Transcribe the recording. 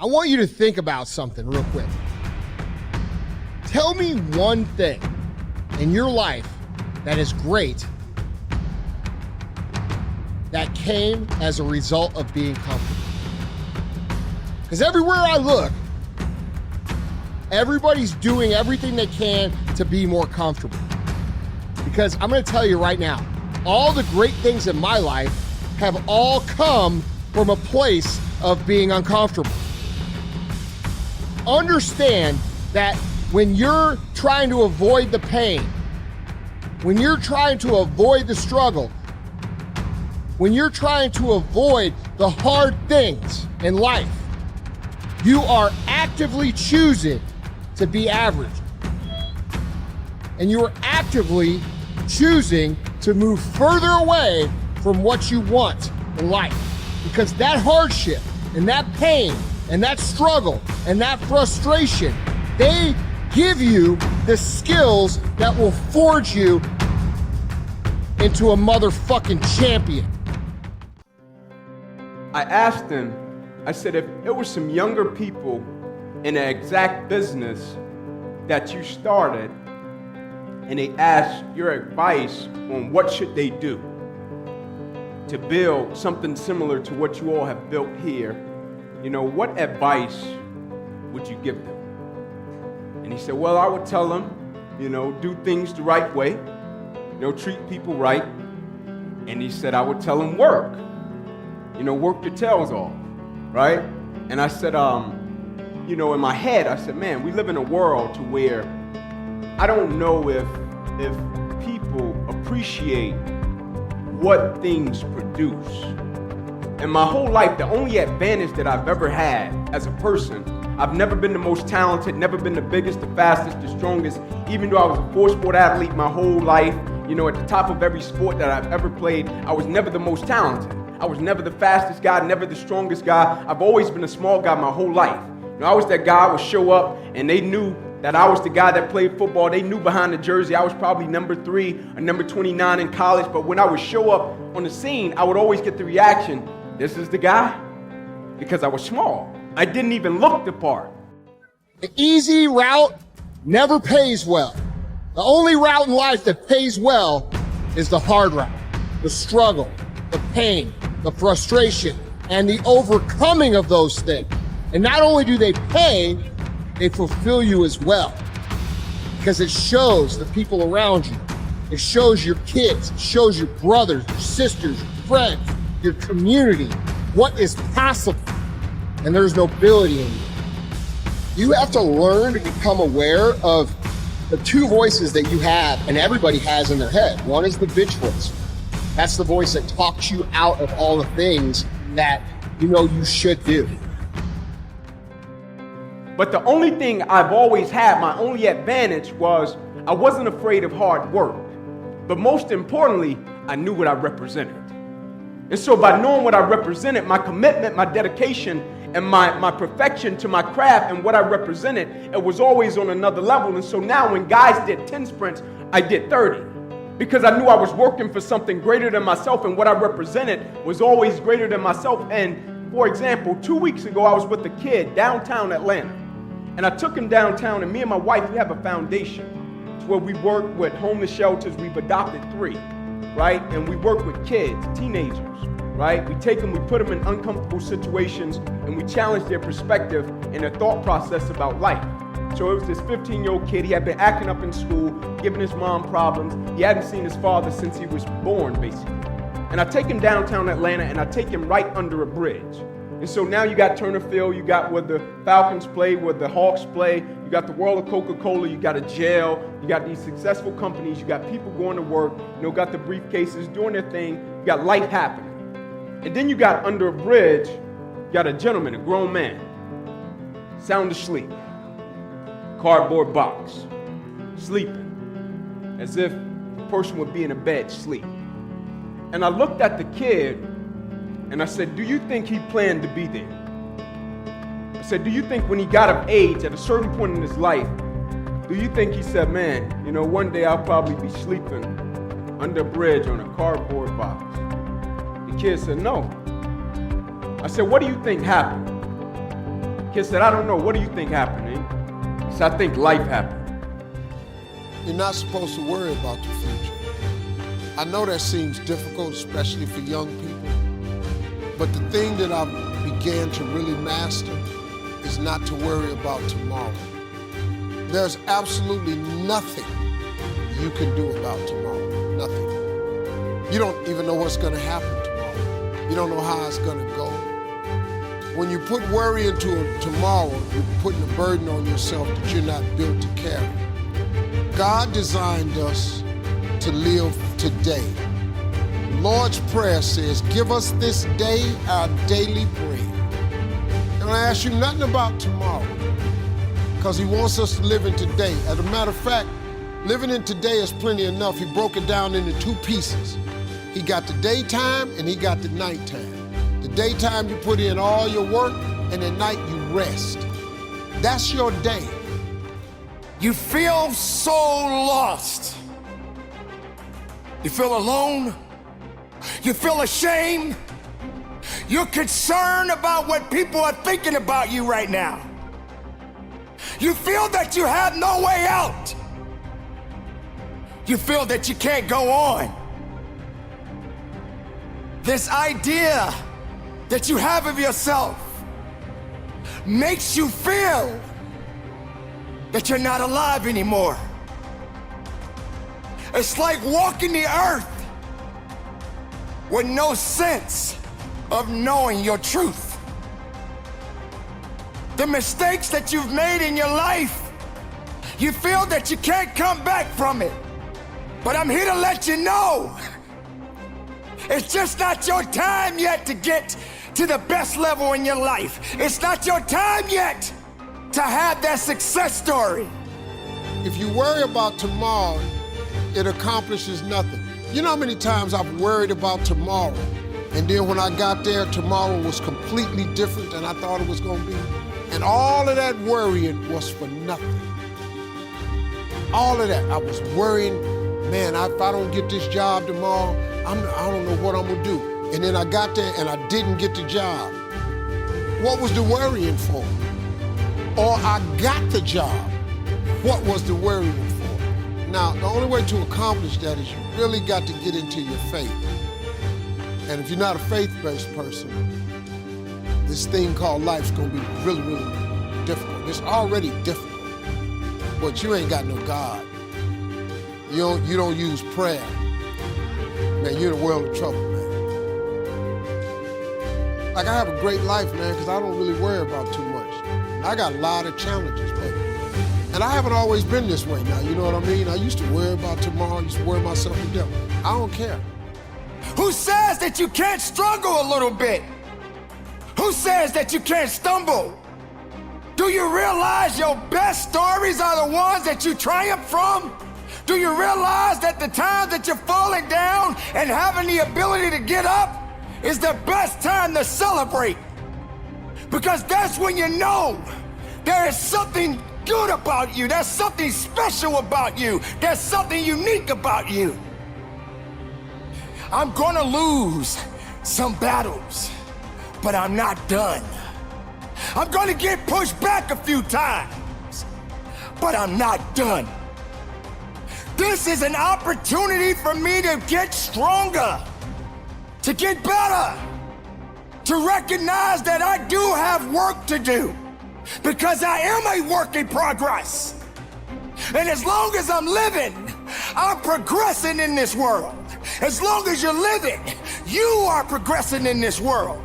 I want you to think about something real quick. Tell me one thing in your life that is great that came as a result of being comfortable. Because everywhere I look, everybody's doing everything they can to be more comfortable. Because I'm gonna tell you right now, all the great things in my life have all come from a place of being uncomfortable. Understand that when you're trying to avoid the pain, when you're trying to avoid the struggle, when you're trying to avoid the hard things in life, you are actively choosing to be average. And you are actively choosing to move further away from what you want in life. Because that hardship and that pain and that struggle and that frustration, they give you the skills that will forge you into a motherfucking champion. I asked him, I said, if it were some younger people in the exact business that you started, and they asked your advice on what should they do to build something similar to what you all have built here, what advice would you give them? And he said, well, I would tell them, do things the right way, treat people right. And he said, I would tell them work, work your tails off, right? And I said, in my head, I said, man, we live in a world to where I don't know if people appreciate what things produce. In my whole life, the only advantage that I've ever had as a person, I've never been the most talented, never been the biggest, the fastest, the strongest, even though I was a four-sport athlete my whole life, at the top of every sport that I've ever played, I was never the most talented. I was never the fastest guy, never the strongest guy. I've always been a small guy my whole life. I was that guy who would show up and they knew that I was the guy that played football. They knew behind the jersey I was probably number 3 or number 29 in college. But when I would show up on the scene, I would always get the reaction, this is the guy? Because I was small. I didn't even look the part. The easy route never pays well. The only route in life that pays well is the hard route, the struggle, the pain, the frustration, and the overcoming of those things. And not only do they pay, they fulfill you as well. Because it shows the people around you. It shows your kids, it shows your brothers, your sisters, your friends, your community, what is possible. And there's nobility in you. You have to learn to become aware of the two voices that you have and everybody has in their head. One is the bitch voice. That's the voice that talks you out of all the things that you should do. But the only thing I've always had, my only advantage was I wasn't afraid of hard work. But most importantly, I knew what I represented. And so by knowing what I represented, my commitment, my dedication, and my perfection to my craft and what I represented, it was always on another level. And so now when guys did 10 sprints, I did 30. Because I knew I was working for something greater than myself, and what I represented was always greater than myself. And for example, 2 weeks ago, I was with a kid downtown Atlanta. And I took him downtown, and me and my wife, we have a foundation. It's where we work with homeless shelters. We've adopted 3, right? And we work with kids, teenagers, right? We take them, we put them in uncomfortable situations, and we challenge their perspective and their thought process about life. So it was this 15-year-old kid. He had been acting up in school, giving his mom problems. He hadn't seen his father since he was born, basically. And I take him downtown Atlanta, and I take him right under a bridge. And so now you got Turner Field, you got where the Falcons play, where the Hawks play, you got the world of Coca-Cola, you got a jail, you got these successful companies, you got people going to work, got the briefcases, doing their thing, you got life happening. And then you got under a bridge, you got a gentleman, a grown man, sound asleep, cardboard box, sleeping, as if the person would be in a bed, sleep. And I looked at the kid, and I said, do you think he planned to be there? I said, do you think when he got of age at a certain point in his life, do you think he said, man, one day I'll probably be sleeping under a bridge on a cardboard box? The kid said, no. I said, what do you think happened? Kid said, I don't know. What do you think happened, eh? He said, I think life happened. You're not supposed to worry about the future. I know that seems difficult, especially for young people, but the thing that I began to really master is not to worry about tomorrow. There's absolutely nothing you can do about tomorrow, nothing. You don't even know what's gonna happen tomorrow. You don't know how it's gonna go. When you put worry into tomorrow, you're putting a burden on yourself that you're not built to carry. God designed us to live today. Lord's Prayer says, give us this day our daily bread. And I ask you nothing about tomorrow, because he wants us to live in today. As a matter of fact, living in today is plenty enough. He broke it down into two pieces. He got the daytime and he got the nighttime. The daytime you put in all your work, and at night you rest. That's your day. You feel so lost. You feel alone. You feel ashamed. You're concerned about what people are thinking about you right now. You feel that you have no way out. You feel that you can't go on. This idea that you have of yourself makes you feel that you're not alive anymore. It's like walking the earth with no sense of knowing your truth. The mistakes that you've made in your life, you feel that you can't come back from it. But I'm here to let you know, it's just not your time yet to get to the best level in your life. It's not your time yet to have that success story. If you worry about tomorrow, it accomplishes nothing. You know how many times I've worried about tomorrow, and then when I got there, tomorrow was completely different than I thought it was gonna be? And all of that worrying was for nothing. All of that, I was worrying, man, if I don't get this job tomorrow, I don't know what I'm gonna do. And then I got there and I didn't get the job. What was the worrying for? Or I got the job. What was the worrying for? Now, the only way to accomplish that is you really got to get into your faith. And if you're not a faith-based person, this thing called life's gonna be really, really difficult. It's already difficult, but you ain't got no God. You don't use prayer. Man, you're in a world of trouble, man. Like, I have a great life, man, because I don't really worry about too much. I got a lot of challenges, and I haven't always been this way now, you know what I mean? I used to worry about tomorrow, I used to worry myself to death. I don't care. Who says that you can't struggle a little bit? Who says that you can't stumble? Do you realize your best stories are the ones that you triumph from? Do you realize that the time that you're falling down and having the ability to get up is the best time to celebrate? Because that's when you know there is something good about you, there's something special about you, there's something unique about you. I'm gonna lose some battles, but I'm not done. I'm gonna get pushed back a few times, but I'm not done. This is an opportunity for me to get stronger, to get better, to recognize that I do have work to do, because I am a work in progress. And as long as I'm living, I'm progressing in this world. As long as you're living, you are progressing in this world.